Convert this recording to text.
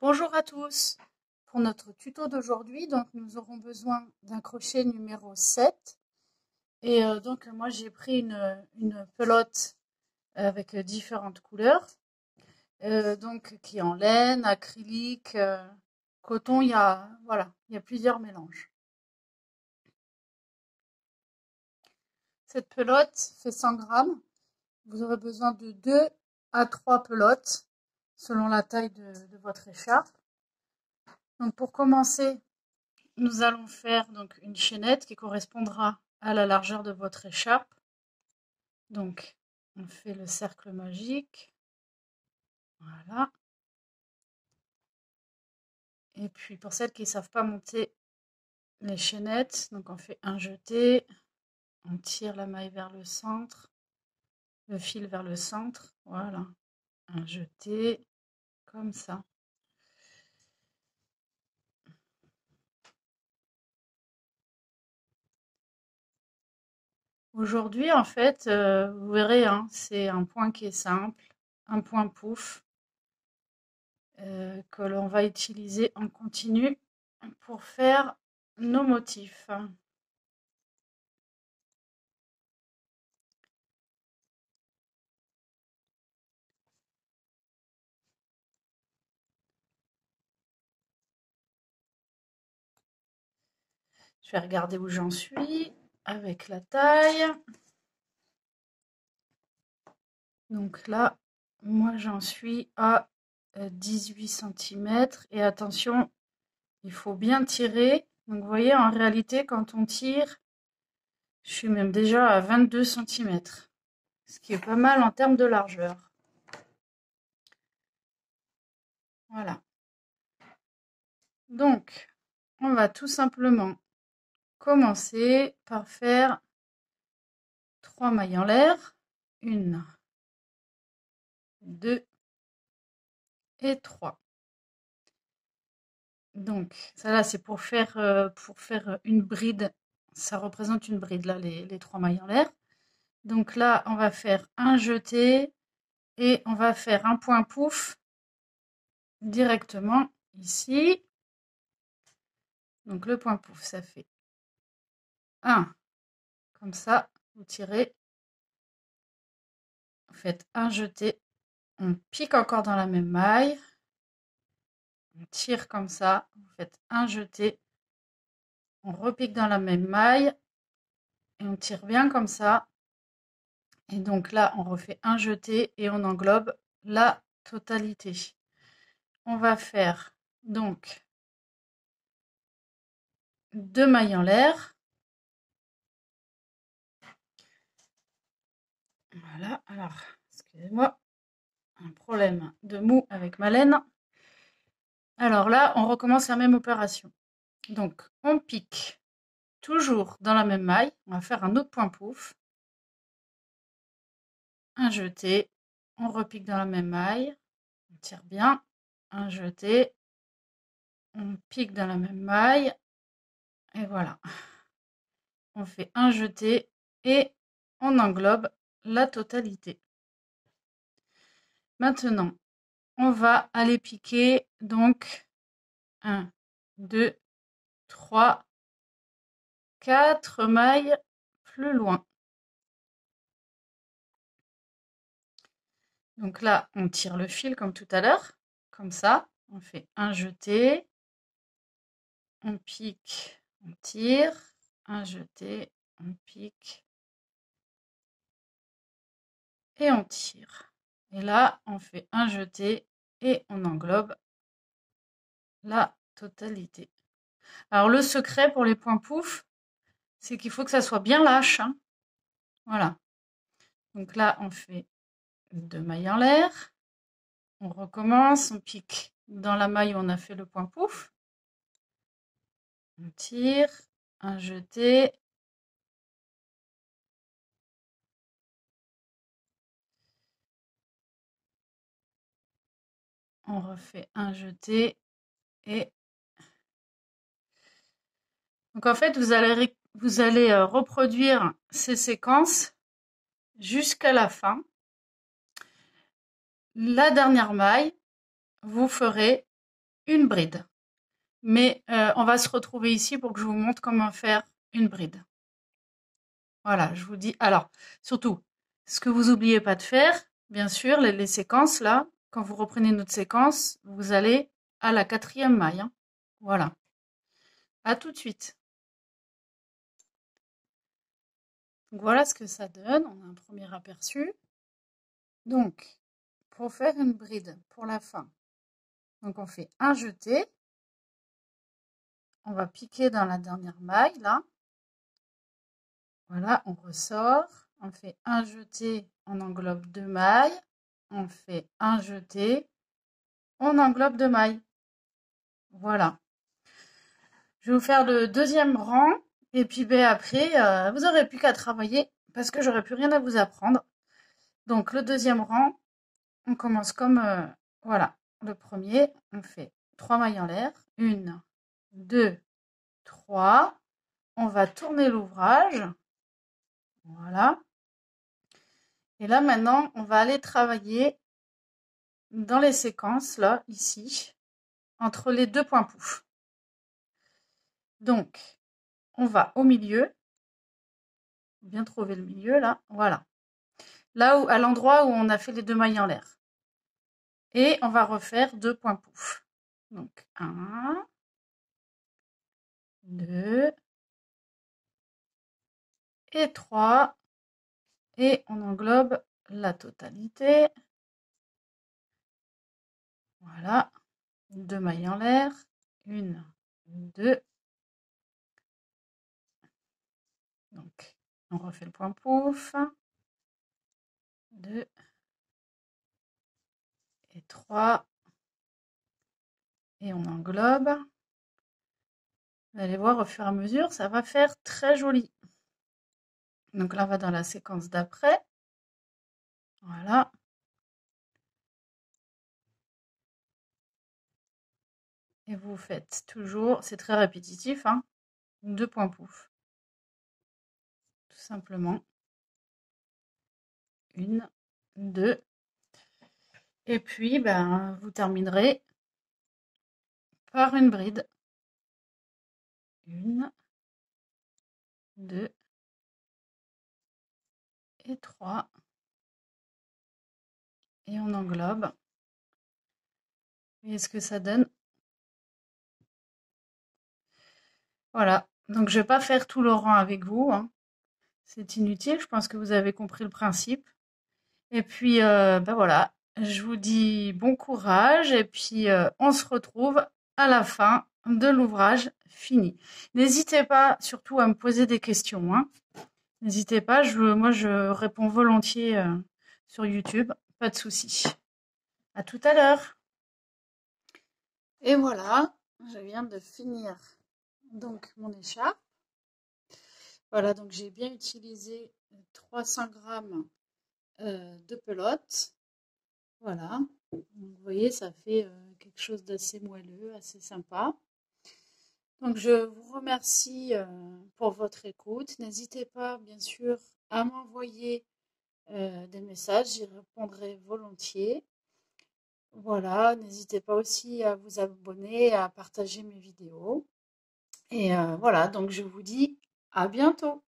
Bonjour à tous. Pour notre tuto d'aujourd'hui, donc nous aurons besoin d'un crochet numéro 7. Et donc moi j'ai pris une pelote avec différentes couleurs, donc qui est en laine, acrylique, coton. Il y a plusieurs mélanges. Cette pelote fait 100 grammes. Vous aurez besoin de 2 à 3 pelotes selon la taille de votre écharpe. Donc pour commencer, nous allons faire donc une chaînette qui correspondra à la largeur de votre écharpe. Donc on fait le cercle magique. Voilà. Et puis pour celles qui ne savent pas monter les chaînettes, donc on fait un jeté, on tire la maille vers le centre, le fil vers le centre, voilà, un jeté, comme ça. Aujourd'hui, en fait, vous verrez, hein, c'est un point qui est simple, un point pouf, que l'on va utiliser en continu pour faire nos motifs. Je vais regarder où j'en suis avec la taille. Donc là, moi j'en suis à 18 cm. Et attention, il faut bien tirer. Donc vous voyez, en réalité, quand on tire, je suis même déjà à 22 cm. Ce qui est pas mal en termes de largeur. Voilà. Donc, on va tout simplement commencer par faire 3 mailles en l'air. 1, 2 et 3. Donc, ça là, c'est pour faire une bride. Ça représente une bride, là, les 3 mailles en l'air. Donc là, on va faire un jeté et on va faire un point pouf directement ici. Donc le point pouf, ça fait 1, comme ça, vous tirez, vous faites un jeté, on pique encore dans la même maille, on tire comme ça, vous faites un jeté, on repique dans la même maille et on tire bien comme ça. Et donc là, on refait un jeté et on englobe la totalité. On va faire donc 2 mailles en l'air. Voilà, alors, excusez-moi, un problème de mou avec ma laine. Alors là, on recommence la même opération. Donc, on pique toujours dans la même maille. On va faire un autre point pouf. Un jeté, on repique dans la même maille. On tire bien. Un jeté, on pique dans la même maille. Et voilà. On fait un jeté et on englobe la totalité. Maintenant, on va aller piquer donc 1, 2, 3, 4 mailles plus loin. Donc là, on tire le fil comme tout à l'heure, comme ça. On fait un jeté, on pique, on tire, un jeté, on pique et on tire. Et là, on fait un jeté et on englobe la totalité. Alors le secret pour les points pouf, c'est qu'il faut que ça soit bien lâche, hein. Voilà. Donc là, on fait 2 mailles en l'air. On recommence, on pique dans la maille où on a fait le point pouf. On tire, un jeté. On refait un jeté et donc en fait vous allez reproduire ces séquences jusqu'à la fin. La dernière maille, vous ferez une bride. Mais on va se retrouver ici pour que je vous montre comment faire une bride. Voilà, je vous dis. Alors, surtout, ce que vous n'oubliez pas de faire, bien sûr, les séquences là, quand vous reprenez notre séquence, vous allez à la 4e maille. Hein. Voilà. À tout de suite. Donc, voilà ce que ça donne. On a un premier aperçu. Donc, pour faire une bride pour la fin, donc on fait un jeté. On va piquer dans la dernière maille là. Voilà, on ressort. On fait un jeté, on englobe 2 mailles. On fait un jeté, on englobe 2 mailles. Voilà. Je vais vous faire le deuxième rang. Et puis ben, après, vous n'aurez plus qu'à travailler parce que j'aurai plus rien à vous apprendre. Donc le deuxième rang, on commence comme voilà. Le premier, on fait 3 mailles en l'air. 1, 2, 3. On va tourner l'ouvrage. Voilà. Et là maintenant, on va aller travailler dans les séquences, là, ici, entre les deux points pouf. Donc, on va au milieu. Bien trouver le milieu, là. Voilà. Là où, à l'endroit où on a fait les 2 mailles en l'air. Et on va refaire 2 points pouf. Donc, 1, 2 et 3. Et on englobe la totalité. Voilà. 2 mailles en l'air. 1, 2. Donc, on refait le point pouf. 2 et 3. Et on englobe. Vous allez voir au fur et à mesure, ça va faire très joli. Donc là, on va dans la séquence d'après. Voilà. Et vous faites toujours, c'est très répétitif, hein, 2 points pouf. Tout simplement. 1, 2. Et puis, ben, vous terminerez par une bride. 1, 2 et 3. Et on englobe. Et ce que ça donne. Voilà. Donc, je ne vais pas faire tout le rang avec vous. Hein. C'est inutile. Je pense que vous avez compris le principe. Et puis, ben voilà. Je vous dis bon courage. Et puis, on se retrouve à la fin de l'ouvrage fini. N'hésitez pas surtout à me poser des questions. Hein. N'hésitez pas. Moi, je réponds volontiers sur YouTube. Pas de souci. À tout à l'heure. Et voilà, je viens de finir donc mon écharpe. Voilà, donc j'ai bien utilisé 300 grammes de pelote. Voilà, donc, vous voyez, ça fait quelque chose d'assez moelleux, assez sympa. Donc je vous remercie pour votre écoute. N'hésitez pas, bien sûr, à m'envoyer des messages, j'y répondrai volontiers. Voilà, n'hésitez pas aussi à vous abonner, à partager mes vidéos. Et voilà, donc je vous dis à bientôt.